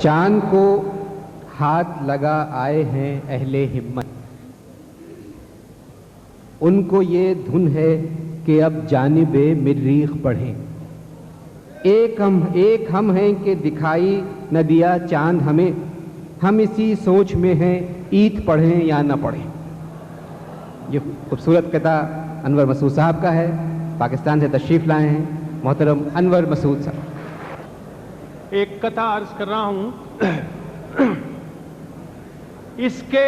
چاند کو ہاتھ لگا آئے ہیں اہل ہمت، ان کو یہ دھن ہے کہ اب جانب مریخ بڑھیں۔ ایک ہم ہیں کہ دکھائی نہ دیا چاند ہمیں، ہم اسی سوچ میں ہیں عید پڑھیں یا نہ پڑھیں۔ یہ خوبصورت قطعہ انور مسعود صاحب کا ہے، پاکستان سے تشریف لائے ہیں محترم انور مسعود صاحب۔ ایک قطعہ عرض کر رہا ہوں، اس کے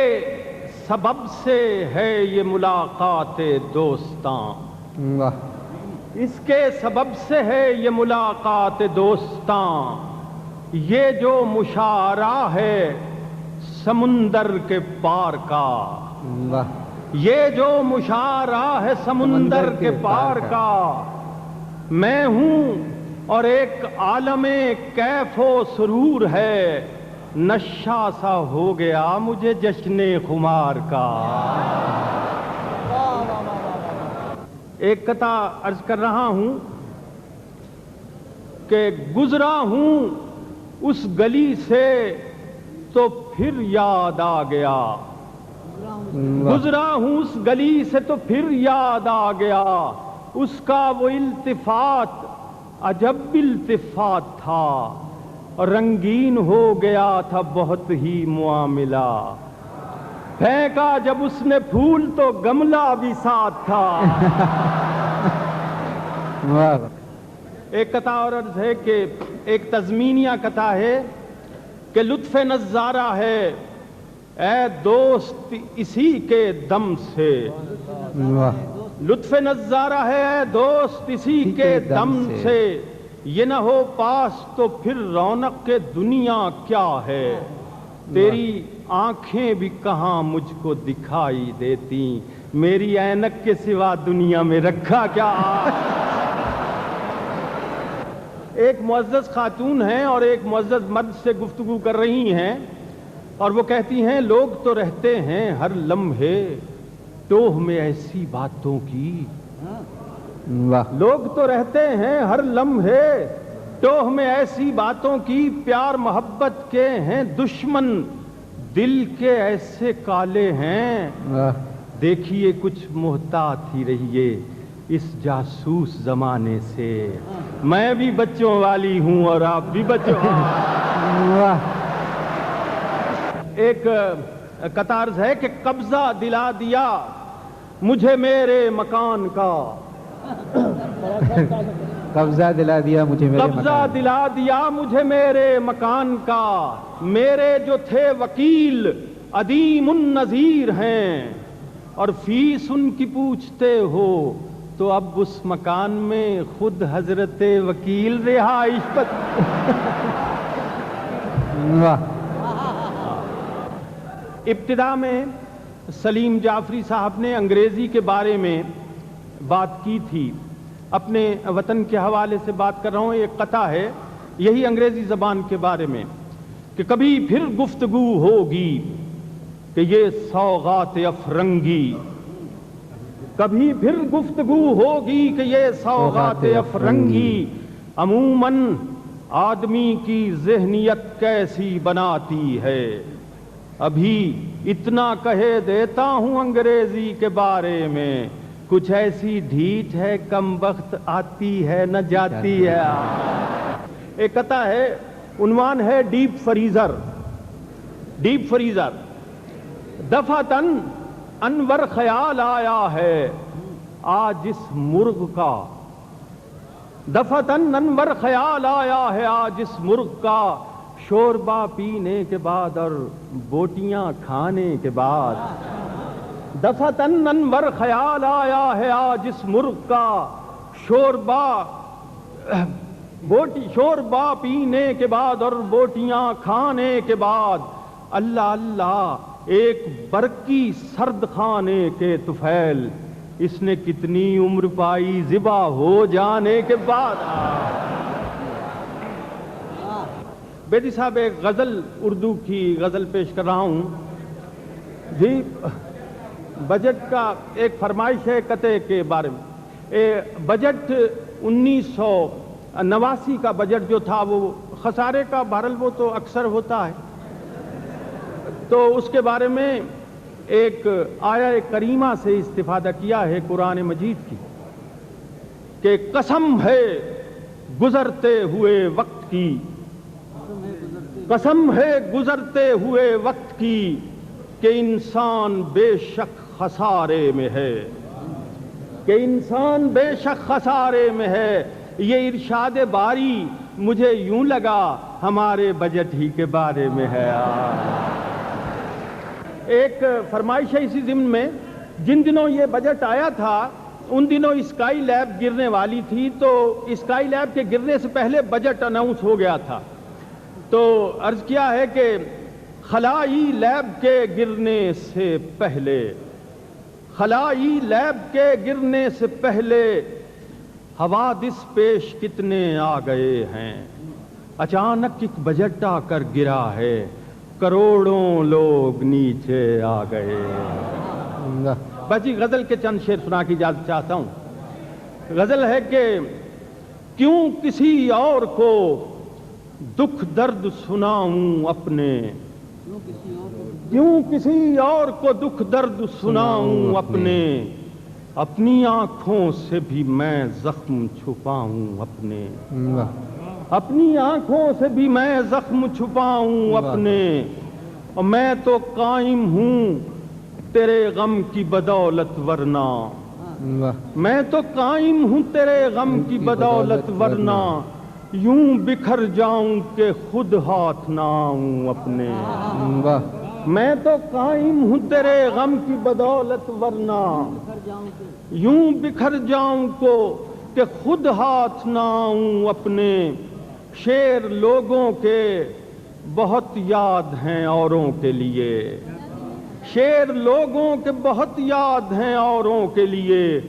سبب سے ہے یہ ملاقات دوستاں، واہ، اس کے سبب سے ہے یہ ملاقات دوستاں، یہ جو مشاعرہ ہے سمندر کے پار کا، واہ، یہ جو مشاعرہ ہے سمندر کے پار کا، میں ہوں اور ایک عالم کیف و سرور ہے، نشہ سا ہو گیا مجھے جشن خمار کا۔ ایک قطعہ عرض کر رہا ہوں کہ گزرا ہوں اس گلی سے تو پھر یاد آ گیا، گزرا ہوں اس گلی سے تو پھر یاد آ گیا، اس کا وہ التفات عجب التفات تھا، اور رنگین ہو گیا تھا بہت ہی معاملہ، پھینکا جب اس نے پھول تو گملہ بھی ساتھ تھا۔ ایک قطعہ اور عرض ہے کہ ایک تزمینیہ قطعہ ہے کہ لطف نظارہ ہے اے دوست اسی کے دم سے، لطف نظارہ ہے اے دوست اسی کے دم سے، یہ نہ ہو پاس تو پھر رونق کے دنیا کیا ہے، تیری آنکھیں بھی کہاں مجھ کو دکھائی دیتی، میری عینک کے سوا دنیا میں رکھا کیا۔ ایک معزز خاتون ہیں اور ایک معزز مرد سے گفتگو کر رہی ہیں، اور وہ کہتی ہیں لوگ تو رہتے ہیں ہر لمحے ٹوہ میں ایسی باتوں کی، لوگ تو رہتے ہیں ہر لمحے ٹوہ میں ایسی باتوں کی، پیار محبت کے ہیں دشمن دل کے ایسے کالے ہیں، دیکھیے کچھ محتاط ہی رہیے اس جاسوس زمانے سے، میں بھی بچوں والی ہوں اور آپ بھی بچوں۔ ایک قطعہ ہے کہ قبضہ دلا دیا مجھے میرے مکان کا، قبضہ دلا دیا مجھے میرے مکان، قبضہ دلا دیا مجھے میرے مکان کا، میرے جو تھے وکیل عدیم النظیر ہیں، اور فیس ان کی پوچھتے ہو تو اب اس مکان میں خود حضرت وکیل رہائش پر۔ ابتدا میں سلیم جعفری صاحب نے انگریزی کے بارے میں بات کی تھی، اپنے وطن کے حوالے سے بات کر رہا ہوں۔ ایک قطعہ ہے یہی انگریزی زبان کے بارے میں کہ کبھی پھر گفتگو ہوگی کہ یہ سوغات افرنگی، کبھی پھر گفتگو ہوگی کہ یہ سوغات افرنگی، عموماً آدمی کی ذہنیت کیسی بناتی ہے، ابھی اتنا کہہ دیتا ہوں انگریزی کے بارے میں، کچھ ایسی ڈھیٹ ہے کم بخت آتی ہے نہ جاتی ہے۔ ایک قطعہ ہے، عنوان ہے ڈیپ فریزر۔ ڈیپ فریزر، دفعتاً انور خیال آیا ہے آج اس مرغ کا، دفعتاً انور خیال آیا ہے آج اس مرغ کا، شوربہ پینے کے بعد اور بوٹیاں کھانے کے بعد، دفعتاً انور خیال آیا ہے آج اس مرغ کا، شوربہ پینے کے بعد اور بوٹیاں کھانے کے بعد، اللہ اللہ ایک برقی سرد خانے کے طفیل، اس نے کتنی عمر پائی ذبح ہو جانے کے بعد۔ بیدی صاحب ایک غزل، اردو کی غزل پیش کر رہا ہوں جی۔ بجٹ کا ایک فرمائش ہے قطعے کے بارے میں، بجٹ 1989 کا بجٹ جو تھا وہ خسارے کا بہرحال وہ تو اکثر ہوتا ہے. تو اس کے بارے میں ایک آیہ کریمہ سے استفادہ کیا ہے قرآن مجید کی کہ قسم ہے گزرتے ہوئے وقت کی، قسم ہے گزرتے ہوئے وقت کی کہ انسان بے شک خسارے میں ہے، کہ انسان بے شک خسارے میں ہے. یہ ارشاد باری مجھے یوں لگا ہمارے بجٹ ہی کے بارے میں ہے. ایک فرمائش ہے اسی ضمن میں، جن دنوں یہ بجٹ آیا تھا ان دنوں اسکائی لیب گرنے والی تھی، تو اسکائی لیب کے گرنے سے پہلے بجٹ اناؤنس ہو گیا تھا. تو عرض کیا ہے کہ خلائی لیب کے گرنے سے پہلے، خلائی لیب کے گرنے سے پہلے حوادث پیش کتنے آ گئے ہیں. اچانک ایک بجٹ آ کر گرا ہے، کروڑوں لوگ نیچے آ گئے. بس جی غزل کے چند شعر سنا کی اجازت چاہتا ہوں. غزل ہے کہ کیوں کسی اور کو دکھ درد سناؤں اپنے، کیوں کسی اور کو دکھ درد سناؤں اپنے، اپنی آنکھوں سے بھی میں زخم چھپاؤں اپنے، اپنی آنکھوں سے بھی میں زخم چھپاؤں اپنے. اور میں تو قائم ہوں تیرے غم کی بدولت ورنہ، میں تو قائم ہوں تیرے غم کی بدولت ورنہ، یوں بکھر جاؤں کہ خود ہاتھ نہ آؤں اپنے. میں تو قائم ہوں تیرے غم کی بدولت ورنہ، یوں بکھر جاؤں کو کہ خود ہاتھ نہ آؤں اپنے. شعر لوگوں کے بہت یاد ہیں اوروں کے لیے، شعر لوگوں کے بہت یاد ہیں اوروں کے لیے،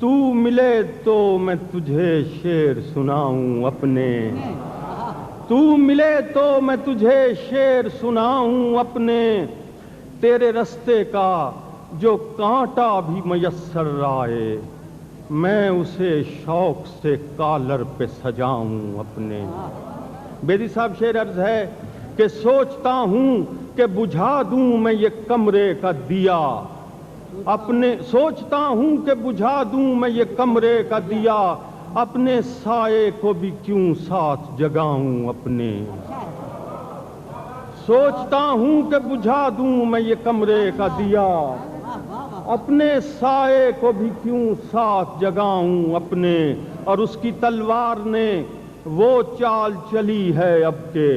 تو ملے تو میں تجھے شعر سناؤں اپنے، تو ملے تو میں تجھے شعر سناؤں اپنے. تیرے رستے کا جو کانٹا بھی میسر آئے، میں اسے شوق سے کالر پہ سجاؤں اپنے. بیدی صاحب شعر عرض ہے کہ سوچتا ہوں کہ بجھا دوں میں یہ کمرے کا دیا اپنے، سوچتا ہوں کہ بجھا دوں میں یہ کمرے کا دیا، اپنے سائے کو بھی کیوں ساتھ جگاؤں اپنے. سوچتا ہوں کہ بجھا دوں میں یہ کمرے کا دیا، اپنے سائے کو بھی کیوں ساتھ جگاؤں اپنے. اور اس کی تلوار نے وہ چال چلی ہے اب کے،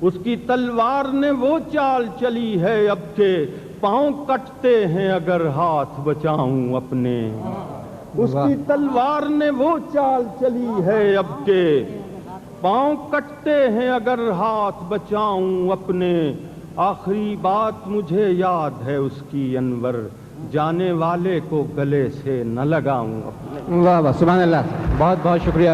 اس کی تلوار نے وہ چال چلی ہے اب کے، پاؤں کٹتے ہیں اگر ہاتھ بچاؤں اپنے. اس کی تلوار نے وہ چال چلی ہے اب کے، پاؤں کٹتے ہیں اگر ہاتھ بچاؤں اپنے. آخری بات مجھے یاد ہے اس کی انور، جانے والے کو گلے سے نہ لگاؤں اپنے. واہ واہ، سبحان اللہ. بہت بہت شکریہ.